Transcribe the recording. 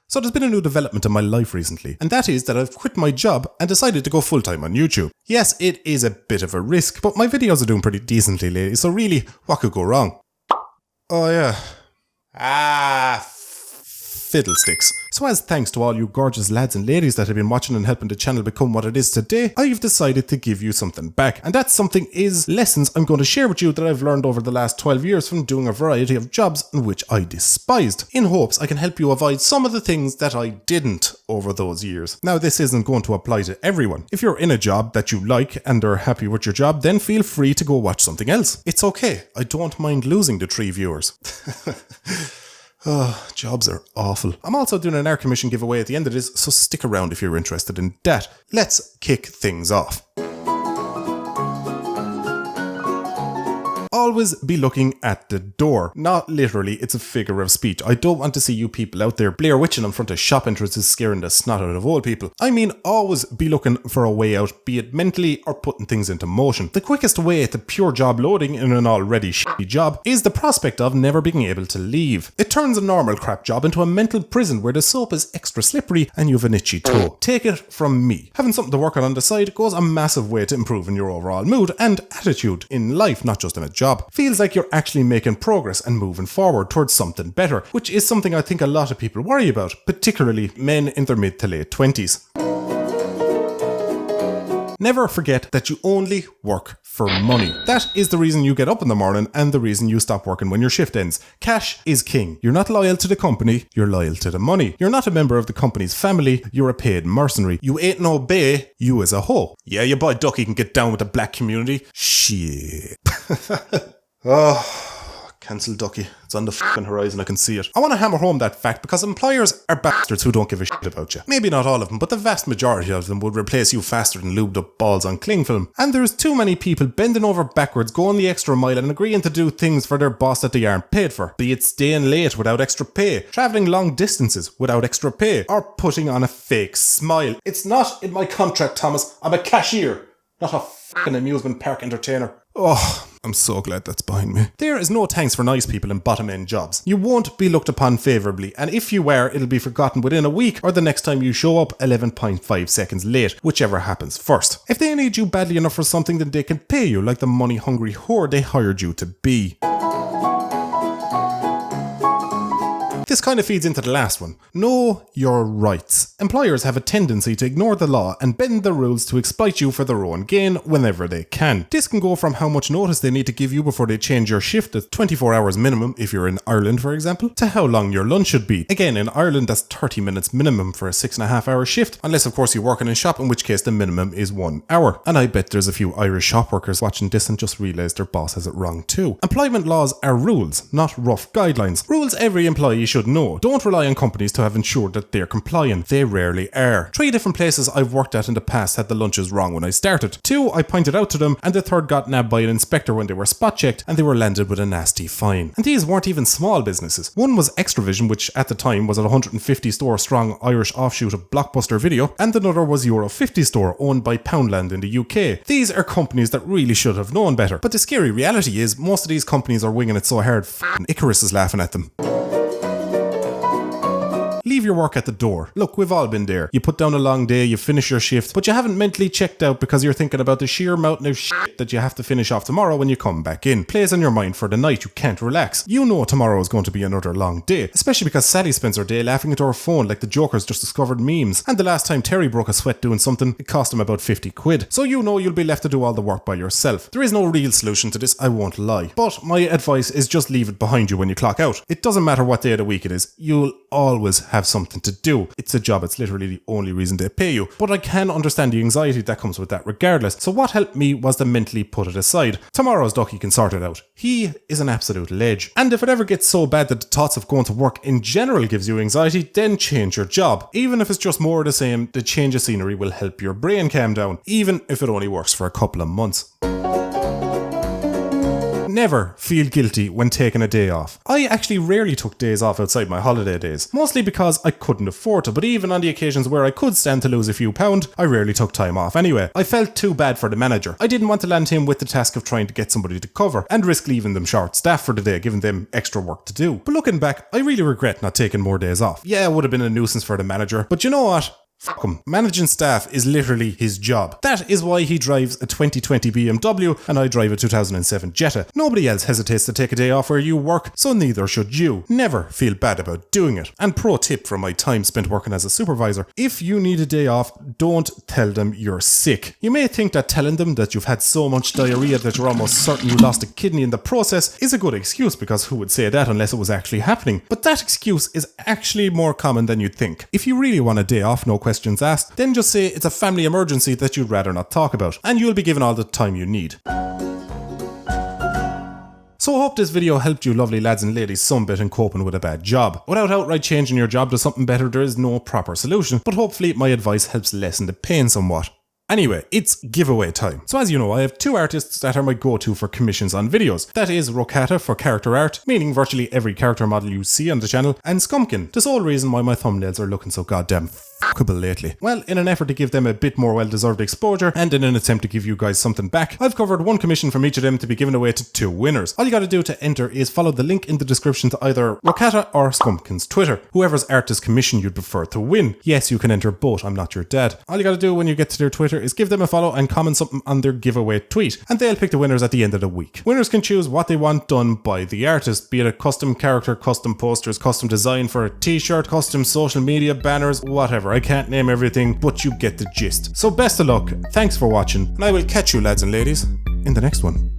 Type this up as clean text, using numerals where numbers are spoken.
So there's been a new development in my life recently, and that is that I've quit my job and decided to go full-time on YouTube. Yes, it is a bit of a risk, but my videos are doing pretty decently lately, so really, what could go wrong? Oh yeah. Fiddlesticks. So as thanks to all you gorgeous lads and ladies that have been watching and helping the channel become what it is today, I've decided to give you something back. And that something is lessons I'm going to share with you that I've learned over the last 12 years from doing a variety of jobs in which I despised, in hopes I can help you avoid some of the things that I didn't over those years. Now this isn't going to apply to everyone. If you're in a job that you like and are happy with your job, then feel free to go watch something else. It's okay. I don't mind losing the 3 viewers. Oh, jobs are awful. I'm also doing an air commission giveaway at the end of this, so stick around if you're interested in that. Let's kick things off. Always be looking at the door. Not literally, it's a figure of speech. I don't want to see you people out there Blair Witching in front of shop entrances scaring the snot out of old people. I mean, always be looking for a way out, be it mentally or putting things into motion. The quickest way to pure job loading in an already shitty job is the prospect of never being able to leave. It turns a normal crap job into a mental prison where the soap is extra slippery and you have an itchy toe. Take it from me. Having something to work on the side goes a massive way to improving your overall mood and attitude in life, not just in a job. Feels like you're actually making progress and moving forward towards something better, which is something I think a lot of people worry about, particularly men in their mid to late 20s. Never forget that you only work for money. That is the reason you get up in the morning and the reason you stop working when your shift ends. Cash is king. You're not loyal to the company, you're loyal to the money. You're not a member of the company's family, you're a paid mercenary. You ain't no bae, you as a hoe. Yeah, your boy Ducky can get down with the black community. Shit. Cancel Ducky. It's on the fucking horizon, I can see it. I want to hammer home that fact because employers are bastards who don't give a shit about you. Maybe not all of them, but the vast majority of them would replace you faster than lubed up balls on cling film. And there's too many people bending over backwards, going the extra mile and agreeing to do things for their boss that they aren't paid for. Be it staying late without extra pay, travelling long distances without extra pay, or putting on a fake smile. It's not in my contract, Thomas. I'm a cashier, not a fucking amusement park entertainer. Oh, I'm so glad that's behind me. There is no thanks for nice people in bottom-end jobs. You won't be looked upon favourably, and if you were, it'll be forgotten within a week or the next time you show up 11.5 seconds late, whichever happens first. If they need you badly enough for something, then they can pay you like the money-hungry whore they hired you to be. This kind of feeds into the last one. Know your rights. Employers have a tendency to ignore the law and bend the rules to exploit you for their own gain whenever they can. This can go from how much notice they need to give you before they change your shift at 24 hours minimum if you're in Ireland, for example, to how long your lunch should be. Again, in Ireland that's 30 minutes minimum for a 6.5 hour shift, unless of course you're working in shop, in which case the minimum is 1 hour. And I bet there's a few Irish shop workers watching this and just realised their boss has it wrong too. Employment laws are rules, not rough guidelines. Rules every employee should know. Don't rely on companies to have ensured that they're compliant. They rarely are. 3 different places I've worked at in the past had the lunches wrong when I started. 2, I pointed out to them, and the 3rd got nabbed by an inspector when they were spot checked and they were landed with a nasty fine. And these weren't even small businesses. One was Extravision, which at the time was a 150 store strong Irish offshoot of Blockbuster Video, and another was Euro 50 store owned by Poundland in the UK. These are companies that really should have known better. But the scary reality is most of these companies are winging it so hard f***ing Icarus is laughing at them. Leave your work at the door. Look, we've all been there. You put down a long day, you finish your shift, but you haven't mentally checked out because you're thinking about the sheer mountain of shit that you have to finish off tomorrow when you come back in. Plays on your mind for the night, you can't relax. You know tomorrow is going to be another long day, especially because Sally spends her day laughing into her phone like the Joker's just discovered memes. And the last time Terry broke a sweat doing something, it cost him about 50 quid. So you know you'll be left to do all the work by yourself. There is no real solution to this, I won't lie. But my advice is just leave it behind you when you clock out. It doesn't matter what day of the week it is, you'll always have something to do. It's a job, it's literally the only reason they pay you. But I can understand the anxiety that comes with that regardless. So what helped me was to mentally put it aside. Tomorrow's Ducky can sort it out. He is an absolute ledge. And if it ever gets so bad that the thoughts of going to work in general gives you anxiety, then change your job. Even if it's just more of the same, the change of scenery will help your brain calm down, even if it only works for a couple of months. never feel guilty when taking a day off. I actually rarely took days off outside my holiday days, mostly because I couldn't afford to, but even on the occasions where I could stand to lose a few pound, I rarely took time off anyway. I felt too bad for the manager. I didn't want to land him with the task of trying to get somebody to cover and risk leaving them short staffed for the day, giving them extra work to do. But looking back, I really regret not taking more days off. Yeah, it would have been a nuisance for the manager, but you know what? Fuck him. Managing staff is literally his job. That is why he drives a 2020 BMW and I drive a 2007 Jetta. Nobody else hesitates to take a day off where you work, so neither should you. Never feel bad about doing it. And pro tip from my time spent working as a supervisor, if you need a day off, don't tell them you're sick. You may think that telling them that you've had so much diarrhea that you're almost certain you lost a kidney in the process is a good excuse, because who would say that unless it was actually happening? But that excuse is actually more common than you'd think. If you really want a day off, no questions asked, then just say it's a family emergency that you'd rather not talk about, and you'll be given all the time you need. So I hope this video helped you lovely lads and ladies some bit in coping with a bad job. Without outright changing your job to something better, there is no proper solution, but hopefully my advice helps lessen the pain somewhat. Anyway, it's giveaway time. So as you know, I have two artists that are my go-to for commissions on videos. That is Rokata for character art, meaning virtually every character model you see on the channel, and Skumpkin, the sole reason why my thumbnails are looking so goddamn fuckable lately. Well, in an effort to give them a bit more well-deserved exposure, and in an attempt to give you guys something back, I've covered one commission from each of them to be given away to two winners. All you gotta do to enter is follow the link in the description to either Rokata or Skumpkin's Twitter, whoever's artist commission you'd prefer to win. Yes, you can enter both, I'm not your dad. All you gotta do when you get to their Twitter is give them a follow and comment something on their giveaway tweet, and they'll pick the winners at the end of the week. Winners can choose what they want done by the artist, be it a custom character, custom posters, custom design for a t-shirt, custom social media banners, whatever. I can't name everything, but you get the gist. So best of luck, thanks for watching, and I will catch you lads and ladies in the next one.